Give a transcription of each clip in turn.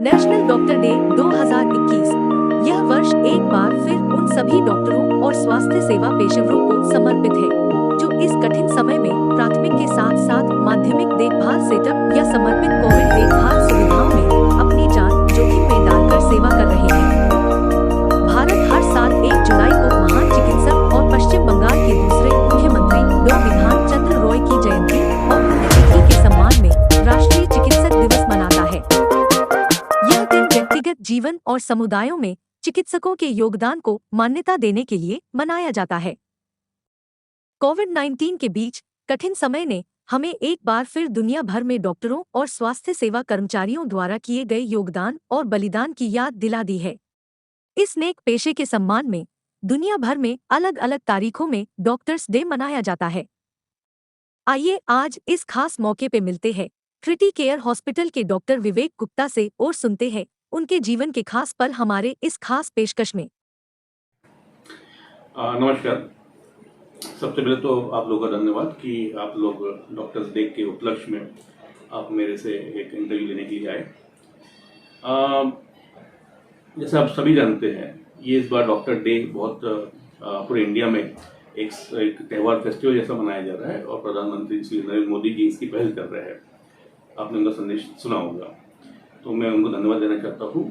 National doctor day 2021। यह वर्ष एक बार फिर उन सभी डॉक्टरों और स्वास्थ्य सेवा पेशेवरों को समर्पित है जो इस कठिन समय में प्राथमिक के साथ साथ माध्यमिक देखभाल सेटअप या समर्पित कोविड देखभाल सुविधाओं में अपनी जान जोखिम में डालकर सेवा कर रहे हैं। भारत हर साल 1 जुलाई को महान चिकित्सक और पश्चिम बंगाल के दूसरे मुख्यमंत्री डॉ. विधान चंद्र रॉय की जयंती और पुण्यतिथि के सम्मान में राष्ट्रीय चिकित्सक दिवस मनाता है। यह दिन व्यक्तिगत जीवन और समुदायों में चिकित्सकों के योगदान को मान्यता देने के लिए मनाया जाता है। कोविड-19 के बीच कठिन समय ने हमें एक बार फिर दुनिया भर में डॉक्टरों और स्वास्थ्य सेवा कर्मचारियों द्वारा किए गए योगदान और बलिदान की याद दिला दी है। इस नेक पेशे के सम्मान में दुनिया भर में अलग अलग तारीखों में डॉक्टर्स डे मनाया जाता है। आइए आज इस खास मौके पे मिलते हैं क्रिटी केयर हॉस्पिटल के डॉक्टर विवेक गुप्ता से और सुनते हैं उनके जीवन के खास पल हमारे इस खास पेशकश में। नमस्कार। सबसे पहले तो आप लोगों का धन्यवाद कि आप लोग डॉक्टर्स डे के उपलक्ष्य में आप मेरे से एक इंटरव्यू लेने के लिए आए। जैसे आप सभी जानते हैं, ये इस बार डॉक्टर डे बहुत पूरे इंडिया में एक त्यौहार फेस्टिवल जैसा मनाया जा रहा है और प्रधानमंत्री श्री नरेंद्र मोदी जी इसकी पहल कर रहे हैं। आपने उनका संदेश सुना होगा, तो मैं उनको धन्यवाद देना चाहता हूँ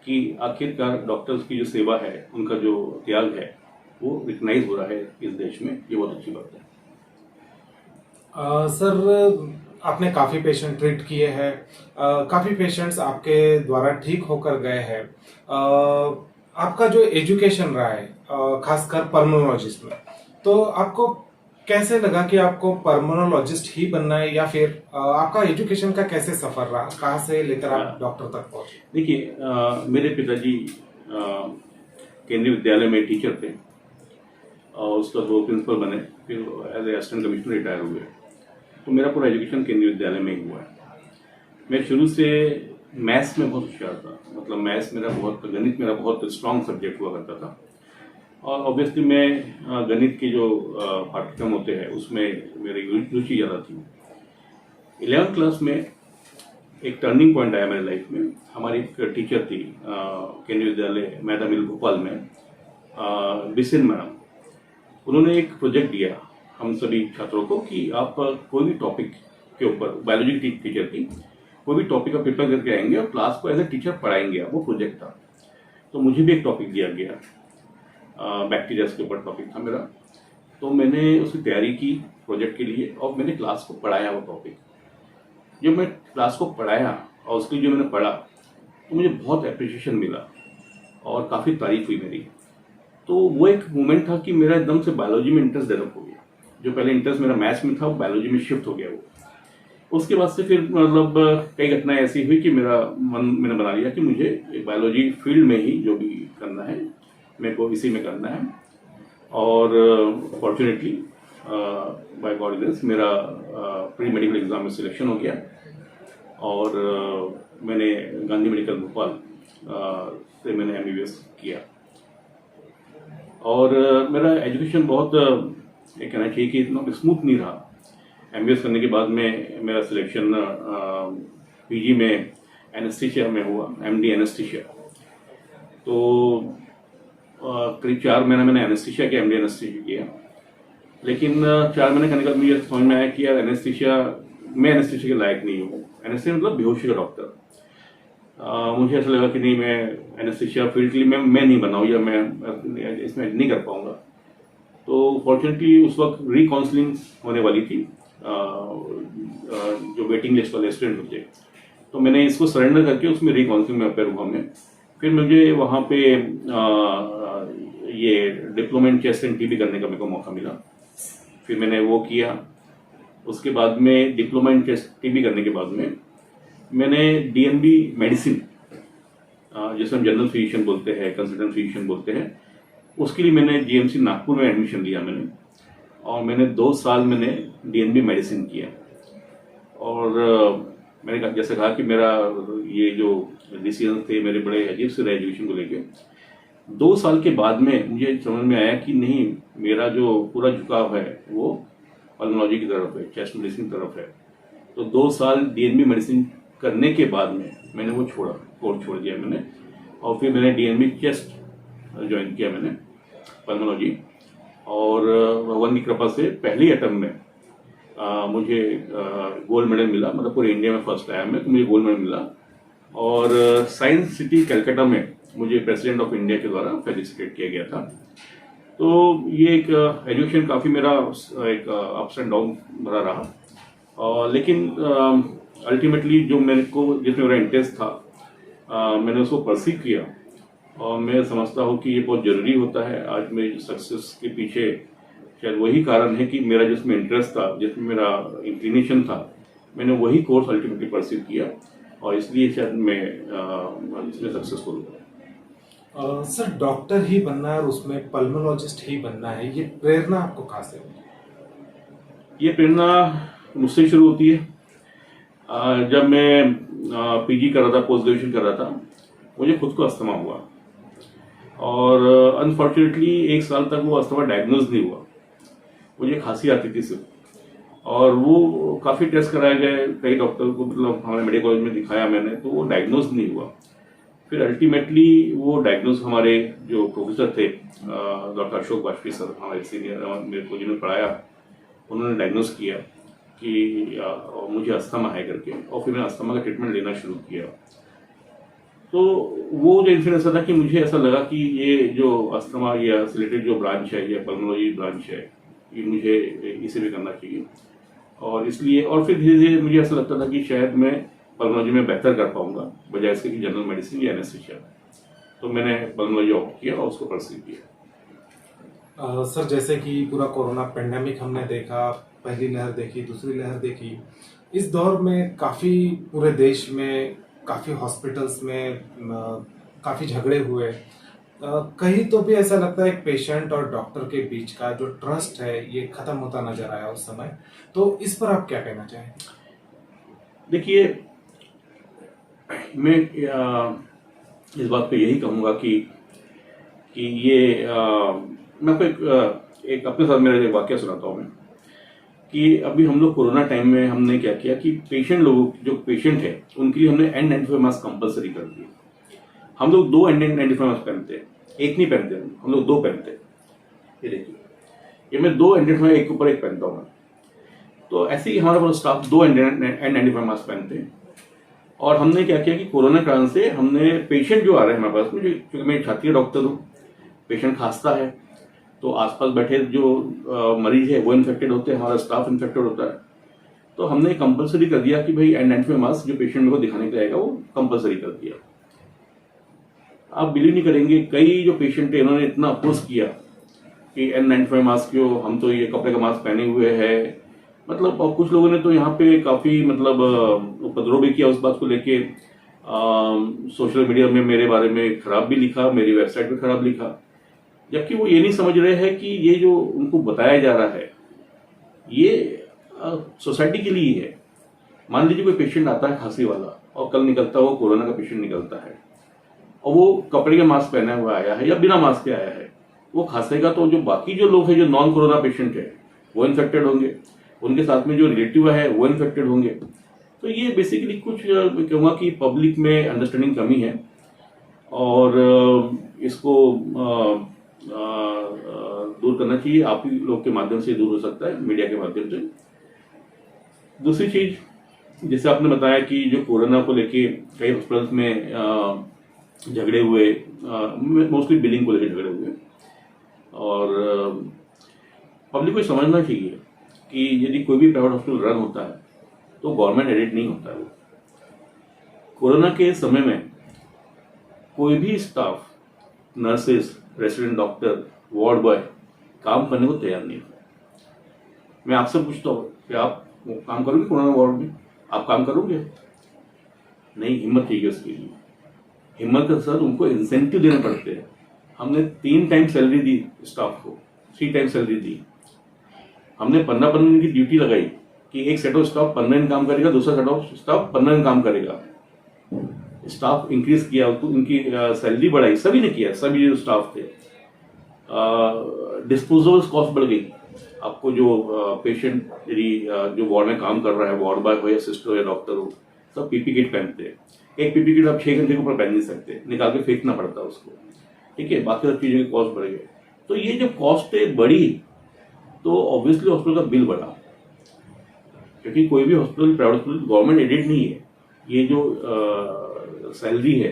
कि आखिरकार डॉक्टर्स की जो सेवा है, उनका जो त्याग है, वो रिकग्नाइज हो रहा है इस देश में। ये बहुत अच्छी बात है। सर, आपने काफी पेशेंट ट्रीट किए हैं, काफी पेशेंट्स आपके द्वारा ठीक होकर गए हैं। आपका जो एजुकेशन रहा है, खासकर पल्मोनोलॉजिस्ट में, तो आपको कैसे लगा कि आपको पल्मोनोलॉजिस्ट ही बनना है, या फिर आपका एजुकेशन का कैसे सफर रहा, कहाँ से लेकर आप डॉक्टर तक पहुंचे? देखिए, मेरे पिताजी केंद्रीय विद्यालय में टीचर थे और उसका वो प्रिंसिपल बने, फिर as a assistant commissioner retire हुए। तो मेरा पूरा एजुकेशन केंद्रीय विद्यालय में ही हुआ है। मैं शुरू से मैथ्स में बहुत होशियार था, मतलब मैथ्स मेरा बहुत, गणित मेरा बहुत स्ट्रांग सब्जेक्ट हुआ करता था। और ऑब्वियसली मैं गणित के जो पाठ्यक्रम होते हैं उसमें मेरी रुचि ज़्यादा थी। 11th क्लास में एक टर्निंग पॉइंट आया मेरी लाइफ में। हमारी एक टीचर थी केंद्रीय विद्यालय मैदा मिल भोपाल में, बिसिन मैडम। उन्होंने एक प्रोजेक्ट दिया हम सभी छात्रों को कि आप कोई भी टॉपिक के ऊपर, बायोलॉजी की टीचर थी, कोई भी टॉपिक का पेपर करके आएंगे और क्लास को एज ए टीचर पढ़ाएंगे। वो प्रोजेक्ट था। तो मुझे भी एक टॉपिक दिया गया, बैक्टीरिया के ऊपर टॉपिक था मेरा। तो मैंने उसकी तैयारी की प्रोजेक्ट के लिए और मैंने क्लास को पढ़ाया वो टॉपिक। जब मैं क्लास को पढ़ाया और उसके जो मैंने पढ़ा, तो मुझे बहुत अप्रिशिएशन मिला और काफ़ी तारीफ हुई मेरी। तो वो एक मोमेंट था कि मेरा एकदम से बायोलॉजी में इंटरेस्ट डेवलप हो गया। जो पहले इंटरेस्ट मेरा मैथ्स में था, वो बायोलॉजी में शिफ्ट हो गया वो। उसके बाद से फिर मतलब कई घटनाएं ऐसी हुई कि मैंने बना लिया कि मुझे बायोलॉजी फील्ड में ही जो भी करना है, मेरे को इसी में करना है। और फॉर्चुनेटली बाय गॉड ग्रेस मेरा प्री मेडिकल एग्जाम में सिलेक्शन हो गया और मैंने गांधी मेडिकल भोपाल से मैंने MBBS किया। और मेरा एजुकेशन बहुत ये कहना चाहिए कि इतना स्मूथ नहीं रहा। MBBS करने के बाद में मेरा सिलेक्शन PG में एनेस्थीसिया में हुआ, MD एनेस्थीसिया। तो करीब 4 महीना मैंने एनेस्थीसिया किया, MD एनेस्थीसिया किया। लेकिन 4 महीने करने के बाद मुझे समझ में आया कि यार एनेस्थीसिया, मैं एनेस्थीसिया के लायक नहीं हूँ। एनेस्थीसिया मतलब बेहोशी का डॉक्टर। मुझे ऐसा लगा कि नहीं, मैं एनेस्थीसिया फील्ड के लिए मैं नहीं बनाऊँ या मैं इसमें नहीं कर पाऊँगा। तो फॉर्चुनेटली उस वक्त रिकाउंसलिंग होने वाली थी, जो वेटिंग लिस्ट वाले स्टूडेंट होते। तो मैंने इसको सरेंडर करके उसमें रिकाउंसलिंग में अपेयर हुआ मैं। फिर मुझे वहाँ पे ये diploma in chest and TB करने का मेरे को मौका मिला। फिर मैंने वो किया। उसके बाद में डिप्लोमा इन चेस्ट TB करने के बाद में मैंने DNB मेडिसिन, जिसे हम जनरल फिजिशियन बोलते हैं, कंसल्टेंट फिजिशियन बोलते हैं, उसके लिए मैंने GMC नागपुर में एडमिशन लिया मैंने। और मैंने 2 साल मैंने DNB मेडिसिन किया। और मैंने जैसे कहा कि मेरा ये जो डिसीजन थे मेरे बड़े अजीब से रहे एजुकेशन को लेके। 2 साल के बाद में मुझे समझ में आया कि नहीं, मेरा जो पूरा झुकाव है वो पल्मोनोलॉजी की तरफ है, चेस्ट मेडिसिन की तरफ है। तो 2 साल DNB मेडिसिन करने के बाद में मैंने वो छोड़ा, कोर्स छोड़ दिया मैंने, और फिर मैंने DNB चेस्ट ज्वाइन किया मैंने, पल्मोलॉजी। और भगवान की कृपा से पहली अटेम्प्ट में मुझे गोल्ड मेडल मिला, मतलब पूरे इंडिया में फर्स्ट आया मैं, तो मुझे गोल्ड मेडल मिला। और साइंस सिटी कलकत्ता में मुझे प्रेसिडेंट ऑफ इंडिया के द्वारा फेलिसिटेट किया गया था। तो ये एक एजुकेशन काफ़ी मेरा एक अप्स एंड डाउन भरा रहा, और लेकिन अल्टीमेटली जो मेरे को जिसमें मेरा इंटरेस्ट था मैंने उसको परसीव किया, और मैं समझता हूँ कि ये बहुत ज़रूरी होता है। आज मेरी सक्सेस के पीछे शायद वही कारण है कि मेरा जिसमें इंटरेस्ट था, जिसमें मेरा इंक्लिनेशन था, मैंने वही कोर्स अल्टीमेटली परसीव किया, और इसलिए शायद मैं इसमें सक्सेसफुल हुआ। सर, डॉक्टर ही बनना है और उसमें पल्मोलॉजिस्ट ही बनना है, ये प्रेरणा आपको कहाँ से मिली? ये प्रेरणा मुझसे शुरू होती है। जब मैं PG कर रहा था, पोस्ट ग्रेजुएशन कर रहा था, मुझे खुद को अस्थमा हुआ, और अनफॉर्चुनेटली 1 साल तक वो अस्थमा डायग्नोज नहीं हुआ। मुझे खांसी आती थी सिर्फ, और वो काफ़ी टेस्ट कराए गए, कई डॉक्टर को, मतलब हमारे मेडिकल कॉलेज में दिखाया मैंने, तो वो डायग्नोज नहीं हुआ। फिर अल्टीमेटली वो डायग्नोज हमारे जो प्रोफेसर थे, डॉक्टर अशोक वाजपेयी सर, हमारे सीनियर, मेरे को जिन्होंने पढ़ाया, उन्होंने डायग्नोज किया कि मुझे अस्थमा है करके, और फिर मैंने अस्थमा का ट्रीटमेंट लेना शुरू किया। तो वो जो इन्फ्लुएंस था कि मुझे ऐसा लगा कि ये जो अस्थमा या रिलेटेड जो ब्रांच है, या पल्मोलॉजी ब्रांच है, ये मुझे इसे भी करना चाहिए। और इसलिए, और फिर धीरे धीरे मुझे ऐसा लगता था कि शायद मैं पल्मोलॉजी में बेहतर कर पाऊंगा बजाय इसके कि जनरल मेडिसिन या एनेस्थीसिया। तो मैंने पल्मोलॉजी ऑप्ट किया और उसको परसीव किया। सर, जैसे कि पूरा कोरोना पेंडेमिक हमने देखा, पहली लहर देखी, दूसरी लहर देखी, इस दौर में काफ़ी पूरे देश में, काफ़ी हॉस्पिटल्स में काफ़ी झगड़े हुए। कहीं तो भी ऐसा लगता है एक पेशेंट और डॉक्टर के बीच का जो ट्रस्ट है ये खत्म होता नजर आया उस समय। तो इस पर आप क्या कहना चाहें? देखिए, मैं इस बात पे यही कहूँगा कि ये मैं आपको एक अपने साथ मेरा एक वाक्य सुनाता हूँ मैं, कि अभी हम लोग कोरोना टाइम में हमने क्या किया कि पेशेंट लोग, जो पेशेंट है, उनके लिए हमने N95 मास्क कंपलसरी कर दिया। हम लोग 2 N95 मास्क पहनते हैं, एक नहीं पहनते हम लोग 2 पहनते हैं। ये देखिए, ये मैं 2 N95 एक ऊपर एक पहनता हूँ। तो ऐसे ही हमारा पूरा स्टाफ 2 N95 मास्क पहनते हैं। और हमने क्या किया कि कोरोना कारण से हमने पेशेंट जो आ रहे हैं हमारे पास, मुझे क्योंकि मैं छाती डॉक्टर हूँ, पेशेंट खांसता है तो आसपास बैठे जो मरीज है वो इन्फेक्टेड होते हैं, हमारा स्टाफ इन्फेक्टेड होता है। तो हमने कंपलसरी कर दिया कि भाई N95 मास्क जो पेशेंट को दिखाने के लिए आएगा वो कंपलसरी कर दिया। आप बिलीव नहीं करेंगे, कई जो पेशेंट है इन्होंने इतना अपोज किया कि N95 मास्क क्यों, हम तो ये कपड़े का मास्क पहने हुए हैं। मतलब, और कुछ लोगों ने तो यहाँ पे काफ़ी मतलब उपद्रव भी किया उस बात को लेके। सोशल मीडिया में मेरे बारे में खराब भी लिखा, मेरी वेबसाइट पे खराब लिखा, जबकि वो ये नहीं समझ रहे हैं कि ये जो उनको बताया जा रहा है ये सोसाइटी के लिए ही है। मान लीजिए कोई पेशेंट आता है खांसी वाला, और कल निकलता है वो कोरोना का पेशेंट निकलता है, और वो कपड़े के मास्क पहने हुआ आया है या बिना मास्क के आया है, वो खांसेगा तो जो बाकी जो लोग हैं, जो नॉन कोरोना पेशेंट है, वो इन्फेक्टेड होंगे, उनके साथ में जो रिलेटिव है वो इन्फेक्टेड होंगे। तो ये बेसिकली कुछ कहूँगा कि पब्लिक में अंडरस्टैंडिंग कमी है, और इसको दूर करना चाहिए। आप ही लोग के माध्यम से दूर हो सकता है, मीडिया के माध्यम से। दूसरी चीज, जैसे आपने बताया कि जो कोरोना को लेके कई हॉस्पिटल्स में झगड़े हुए, मोस्टली बिलिंग को लेकर झगड़े हुए, और पब्लिक को समझना चाहिए कि यदि कोई भी प्राइवेट हॉस्पिटल रन होता है तो गवर्नमेंट एडेड नहीं होता है। वो कोरोना के समय में कोई भी staff, nurses, resident doctor, ward boy काम करने को तैयार नहीं था। मैं आपसे पूछता हूँ कि आप काम करोगे कोरोना वार्ड में? आप काम करोगे? नहीं, हिम्मत चाहिए उसके लिए। हिम्मत के साथ उनको इंसेंटिव देने पड़ते हैं। हमने 3 टाइम सैलरी दी स्टाफ को, 3 टाइम सैलरी दी। हमने 15 दिन की ड्यूटी लगाई कि एक सेट ऑफ स्टाफ 15 दिन काम करेगा, दूसरा सेट ऑफ स्टाफ 15 दिन काम करेगा। स्टाफ इंक्रीज किया, तो उनकी सैलरी बढ़ाई, सभी ने किया, सभी जो स्टाफ थे। डिस्पोजेबल्स कॉस्ट बढ़ गई। आपको जो पेशेंट यदि जो वार्ड में काम कर रहा है, वार्ड बॉय हो या सिस्टर हो या डॉक्टर हो, सब पीपी किट पहनते हैं। एक पीपी किट आप 6 घंटे के ऊपर पहन नहीं सकते, निकाल के फेंकना पड़ता है उसको, ठीक है। बाकी सब चीज़ों के कॉस्ट बढ़ गए। तो ये जब कॉस्ट बढ़ी तो ऑब्वियसली हॉस्पिटल का बिल बढ़ा, क्योंकि कोई भी hospital, private hospital government aided नहीं है। ये जो सैलरी है,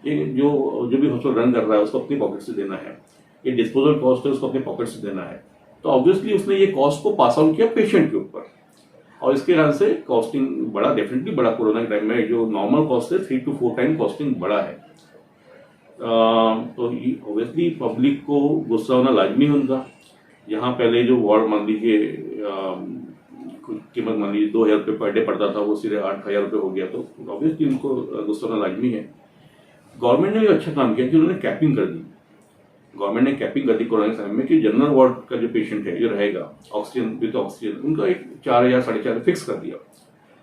ये जो भी हॉस्पिटल रन कर रहा है उसको अपनी पॉकेट से देना है, ये डिस्पोजल कॉस्ट है उसको अपने पॉकेट से देना है। तो ऑब्वियसली उसने ये कॉस्ट को पास ऑन किया पेशेंट के ऊपर, और इसके कारण से कॉस्टिंग बढ़ा, डेफिनेटली बढ़ा। कोरोना के टाइम में जो नॉर्मल कॉस्ट है 3 to 4 टाइम कॉस्टिंग बढ़ा है। तो ऑब्वियसली पब्लिक को गुस्सा होना लाजमी है उनका। यहाँ पहले जो वार्ड मान लीजिए कीमत मान लीजिए 2,000 रुपये पर डे पड़ता था, वो सीधे 8,000 रुपये हो गया। तो ऑब्वियसली उनको गुस्सा होना लाजमी है। गवर्नमेंट ने भी अच्छा काम किया कि उन्होंने कैपिंग कर दी। गवर्नमेंट ने कैपिंग कर दी कोरोना के समय में कि जनरल वार्ड का जो पेशेंट है जो रहेगा ऑक्सीजन विद ऑक्सीजन, उनका एक 4,000 4,500 फिक्स कर दिया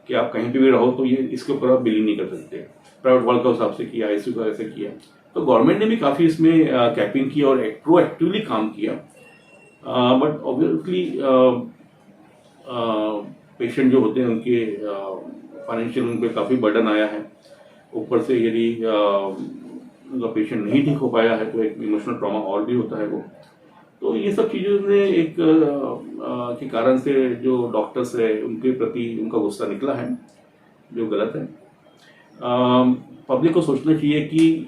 कि आप कहीं पे भी रहो तो ये इसके ऊपर आप बिलिंग नहीं कर सकते। प्राइवेट वार्ड का हिसाब से किया, आईसीयू का ऐसे किया। तो गवर्नमेंट ने भी काफ़ी इसमें कैपिंग की और प्रोएक्टिवली काम किया। बट ऑब्वियसली पेशेंट जो होते हैं उनके फाइनेंशियल उन पर काफ़ी बर्डन आया है। ऊपर से यदि उनका पेशेंट नहीं ठीक हो पाया है तो एक इमोशनल ट्रॉमा और भी होता है वो। तो ये सब चीज़ों ने एक के कारण से जो डॉक्टर्स है उनके प्रति उनका गुस्सा निकला है, जो गलत है। पब्लिक को सोचना चाहिए कि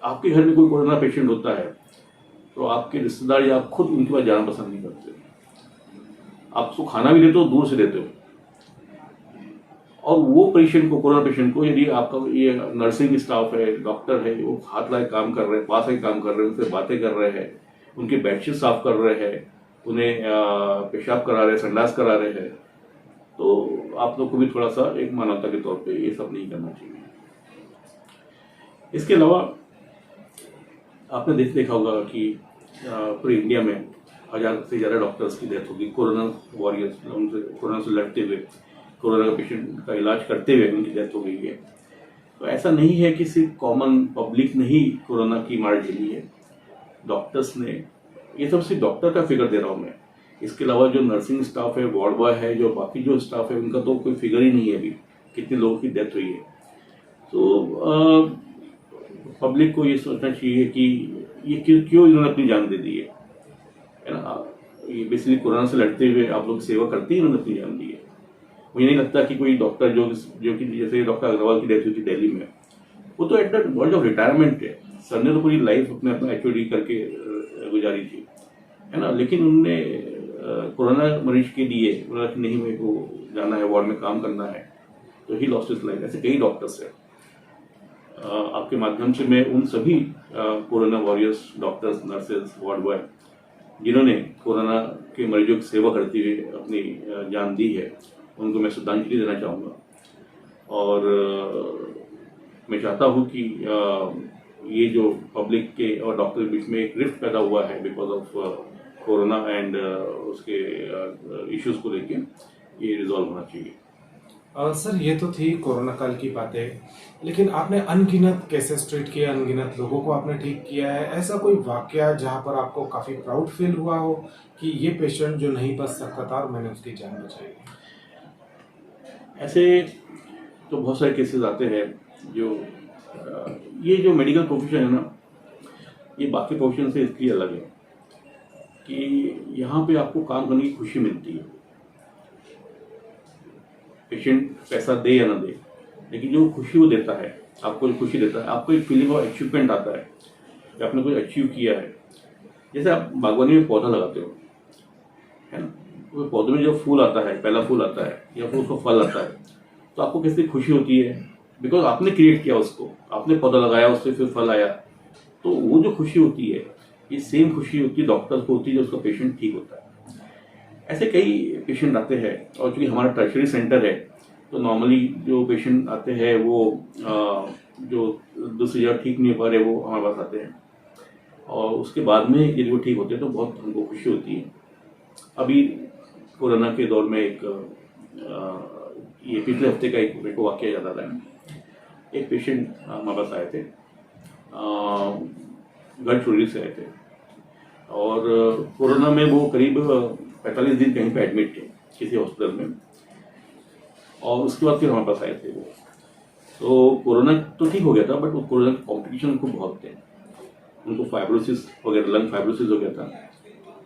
आपके घर में कोई कोरोना पेशेंट होता है तो आपके रिश्तेदार या आप खुद उनके पास जाना पसंद नहीं करते। आप उसको खाना भी देते हो, दूर से देते हो। और वो पेशेंट को, कोरोना पेशेंट को, यदि आपका ये नर्सिंग स्टाफ है, डॉक्टर है, वो हाथ लाए काम कर रहे हैं, पास आके काम कर रहे हैं, उनसे बातें कर रहे हैं, उनके बेडशीट साफ कर रहे हैं, उन्हें पेशाब करा रहे हैं, संडास करा रहे हैं, तो आप लोग को भी थोड़ा सा एक मानवता के तौर पे ये सब नहीं करना चाहिए। इसके अलावा आपने देखा होगा कि पूरे इंडिया में 1000 से ज़्यादा डॉक्टर्स की डेथ होगी, कोरोना वॉरियर्स, उनसे कोरोना से लड़ते हुए, कोरोना का पेशेंट का इलाज करते हुए उनकी डेथ हो गई है। तो ऐसा नहीं है कि सिर्फ कॉमन पब्लिक ने ही कोरोना की मार झेली है, डॉक्टर्स ने। ये सब सिर्फ डॉक्टर का फिगर दे रहा हूँ मैं। इसके अलावा जो नर्सिंग स्टाफ है, वार्ड बॉय है, जो बाकी जो स्टाफ है, उनका तो कोई फिगर ही नहीं है अभी कितने लोगों की डेथ हुई है। तो पब्लिक को ये सोचना चाहिए कि ये क्यों इन्होंने अपनी जान दे दी है ना। ये बेसिकली कोरोना से लड़ते हुए आप लोग सेवा करते ही इन्होंने अपनी जान दी है। मुझे नहीं लगता कि कोई डॉक्टर जो कि जैसे डॉक्टर अग्रवाल की डेथ हुई थी दिल्ली में, वो तो at the verge of retirement है। सर ने तो पूरी लाइफ अपना HOD करके गुजारी थी, है ना। लेकिन उनने कोरोना मरीज के लिए बोला कि नहीं, मेरे को जाना है, वार्ड में काम करना है, तो ही लॉस्ट हिज लाइफ। ऐसे कई डॉक्टर्स हैं। आपके माध्यम से मैं उन सभी corona warriors, doctors, nurses, ward boy जिन्होंने कोरोना के मरीजों की सेवा करते हुए अपनी जान दी है, उनको मैं श्रद्धांजलि देना चाहूँगा। और मैं चाहता हूँ कि ये जो पब्लिक के और डॉक्टर के बीच में एक रिफ्ट पैदा हुआ है बिकॉज ऑफ कोरोना एंड उसके इश्यूज को लेके, ये रिजॉल्व होना चाहिए। सर, ये तो थी कोरोना काल की बातें, लेकिन आपने अनगिनत केसेस ट्रीट किए, अनगिनत लोगों को आपने ठीक किया है। ऐसा कोई वाकया जहां पर आपको काफी प्राउड फील हुआ हो कि ये पेशेंट जो नहीं बच सकता था और मैंने उसकी जान बचाई? ऐसे तो बहुत सारे केसेस आते हैं। जो ये जो मेडिकल प्रोफेशन है ना, ये बाकी प्रोफेशन से इसलिए अलग है कि यहाँ पे आपको काम करने की खुशी मिलती है। पेशेंट पैसा दे या ना दे, लेकिन जो खुशी वो देता है, आपको जो खुशी देता है, आपको एक फीलिंग ऑफ अचीवमेंट आता है कि आपने कुछ अचीव किया है। जैसे आप बागवानी में पौधा लगाते हो, है ना, वो पौधे में जब फूल आता है, पहला फूल आता है या फिर उसको फल आता है, तो आपको कैसी खुशी होती है, बिकॉज आपने क्रिएट किया उसको, आपने पौधा लगाया, उससे फिर फल आया। तो वो जो खुशी होती है, ये सेम खुशी होती है डॉक्टर्स को होती है जब उसका पेशेंट ठीक होता है। ऐसे कई पेशेंट आते हैं, और चूँकि हमारा टर्शरी सेंटर है तो नॉर्मली जो पेशेंट आते हैं वो जो दूसरी जगह ठीक नहीं हो पा रहे वो हमारे पास आते हैं, और उसके बाद में यदि वो ठीक होते हैं तो बहुत हमको खुशी होती है। अभी कोरोना के दौर में एक ये पिछले हफ्ते का एक मेरे को वाकया याद आ रहा है। एक पेशेंट हमारे पास आए थे, गढ़चिरौली से आए थे, और कोरोना में वो करीब 45 दिन कहीं पे एडमिट थे किसी हॉस्पिटल में। और उसके बाद फिर हमारे पास आए थे वो। तो कोरोना तो ठीक हो गया था, बट वो कोरोना के कॉम्प्लिकेशन उनको बहुत थे। उनको फाइब्रोसिस वगैरह, लंग फाइब्रोसिस हो गया था।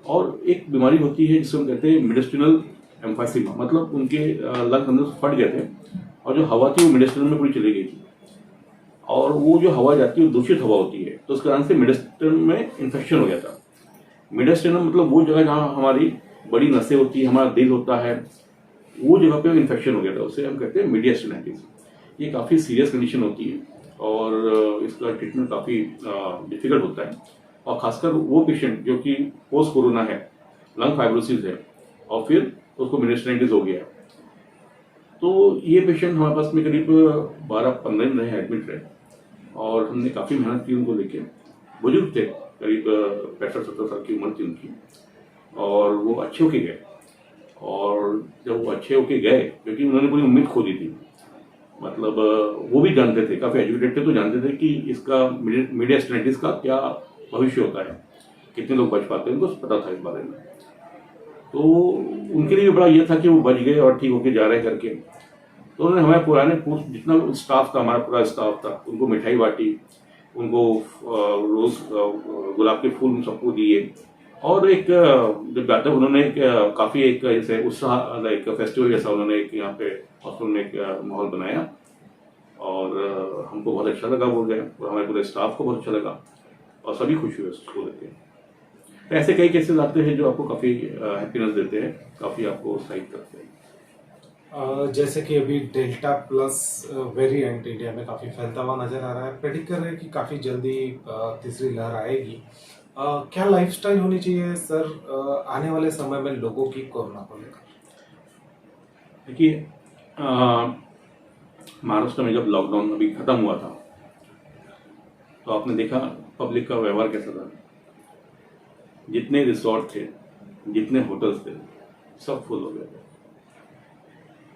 और एक बीमारी होती है जिसको हम कहते हैं मेडिस्टिनल एम्फाइसीमा, मतलब उनके लंग अंदर से फट गए थे और जो हवा थी वो मेडिस्टिनल में पूरी चली गई थी। और वो जो हवा जाती है वो दूषित हवा होती है, तो उस कारण से मेडिस्टिनल में इन्फेक्शन हो गया था। मेडिस्टिनल मतलब वो जगह जहाँ हमारी बड़ी नसें होती है, हमारा दिल होता है, वो जगह पे इन्फेक्शन हो गया था। उसे हम कहते हैं मीडियास्टिनाइटिस। ये काफ़ी सीरियस कंडीशन होती है और इसका ट्रीटमेंट काफ़ी डिफिकल्ट होता है। और खासकर वो पेशेंट जो कि पोस्ट कोरोना है, लंग फाइब्रोसिस है और फिर उसको मीडियास्टिनाइटिस हो गया है, तो ये पेशेंट हमारे पास में करीब 12-15 दिन रहे, एडमिट रहे और हमने काफ़ी मेहनत की उनको लेके। बुजुर्ग थे, करीब 65-70 साल की उम्र थी उनकी, और वो अच्छे होके गए। और जब वो अच्छे होके गए, क्योंकि उन्होंने पूरी उम्मीद खो दी थी, मतलब वो भी जानते थे, काफ़ी एजुकेटेड थे, तो जानते थे कि इसका मीडियास्टिनाइटिस का क्या भविष्य होता है, कितने लोग बच पाते हैं, उनको पता था इस बारे में। तो उनके लिए भी बड़ा ये था कि वो बच गए और ठीक होके जा रहे करके। तो उन्होंने हमारे पुराने जितना स्टाफ था, हमारा पूरा स्टाफ था, उनको मिठाई बांटी, उनको रोज गुलाब के फूल सबको दिए। और एक जब जाते उन्होंने काफ़ी एक जैसे उत्साह, एक फेस्टिवल जैसा उन्होंने एक यहाँ पे हॉस्पिटल में एक माहौल बनाया और हमको बहुत अच्छा लगा वो गए और हमारे पूरे स्टाफ को बहुत अच्छा लगा और सभी खुश हुए उसको लेके। तो ऐसे कई केसेस आते हैं जो आपको काफ़ी हैप्पीनेस देते हैं, काफ़ी आपको उत्साहित करते हैं। जैसे कि अभी डेल्टा प्लस वेरिएंट इंडिया में काफी फैलता हुआ नजर आ रहा है, प्रेडिक्ट कर रहे हैं कि काफी जल्दी तीसरी लहर आएगी। क्या लाइफस्टाइल होनी चाहिए सर आने वाले समय में लोगों की कोरोना को लेकर? देखिए, महाराष्ट्र में जब लॉकडाउन अभी खत्म हुआ था तो आपने देखा पब्लिक का व्यवहार कैसा था। जितने रिसोर्ट थे, जितने होटल्स थे, सब फुल हो गए थे।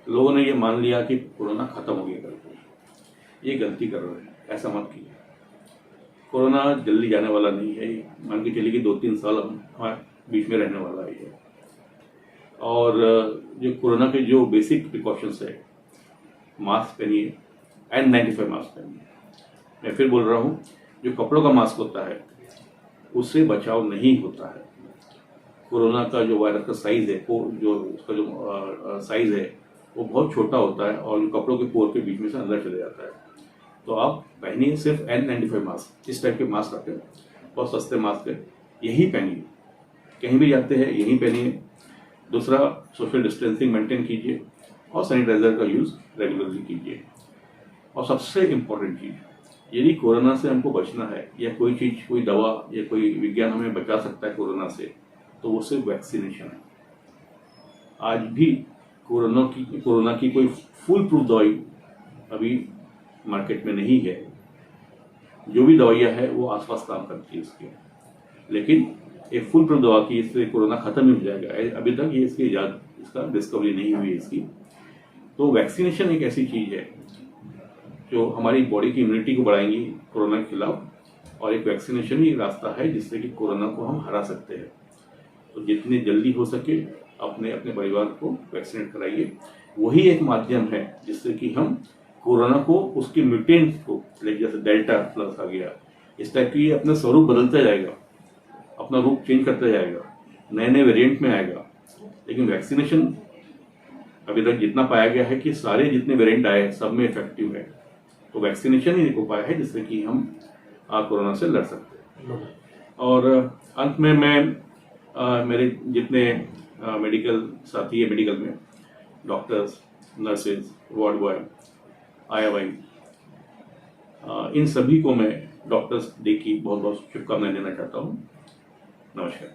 लोगों ने ये मान लिया कि कोरोना खत्म हो गया करके। ये गलती कर रहे हैं, ऐसा मत कीजिए। कोरोना जल्दी जाने वाला नहीं है, मान के चलिए कि 2-3 साल हमारे बीच में रहने वाला है ये। और जो कोरोना के जो बेसिक प्रिकॉशंस है, मास्क पहनिए, N95 मास्क पहनिए। मैं फिर बोल रहा हूँ, जो कपड़ों का मास्क होता है उससे बचाव नहीं होता है। कोरोना का जो वायरस का साइज है, वो जो उसका जो साइज है वो बहुत छोटा होता है और जो कपड़ों के पोर के बीच में से अंदर चले जाता है। तो आप पहनिए सिर्फ N95 मास्क, इस टाइप के मास्क आते हैं, बहुत सस्ते मास्क है, यही पहनिए। कहीं भी जाते हैं यही पहनिए। दूसरा, सोशल डिस्टेंसिंग मेंटेन कीजिए और सैनिटाइजर का यूज़ रेगुलरली कीजिए। और सबसे इम्पोर्टेंट चीज़, यदि कोरोना से हमको बचना है या कोई चीज़, कोई दवा या कोई विज्ञान हमें बचा सकता है कोरोना से, तो वो सिर्फ वैक्सीनेशन है। आज भी कोरोना की कोई फुल प्रूफ दवाई अभी मार्केट में नहीं है। जो भी दवाइयाँ है वो आसपास काम करती है इसके, लेकिन एक फुल प्रूफ दवा की इससे कोरोना खत्म ही हो जाएगा, अभी तक ये इसकी इजाद, इसका डिस्कवरी नहीं हुई इसकी। तो वैक्सीनेशन एक ऐसी चीज़ है जो हमारी बॉडी की इम्यूनिटी को बढ़ाएंगी कोरोना के खिलाफ, और एक वैक्सीनेशन ही रास्ता है जिससे कि कोरोना को हम हरा सकते हैं। तो जितने जल्दी हो सके अपने अपने परिवार को वैक्सीनेट कराइए। वही एक माध्यम है जिससे कि हम कोरोना को, उसके म्यूटेंट को, जैसे डेल्टा प्लस आ गया, इस टाइप की अपना स्वरूप बदलता जाएगा, अपना रूप चेंज करता जाएगा, नए नए वेरिएंट में आएगा। लेकिन वैक्सीनेशन अभी तक जितना पाया गया है कि सारे जितने वेरिएंट आए सब में इफेक्टिव है। तो वैक्सीनेशन ही एक उपाय है जिससे कि हम कोरोना से लड़ सकते हैं। और अंत में मैं मेरे जितने मेडिकल साथी है, मेडिकल में डॉक्टर्स, नर्सेज, वार्ड बॉय, आया भाई, इन सभी को मैं डॉक्टर्स डे की बहुत बहुत शुभकामनाएं देना चाहता हूँ। नमस्कार।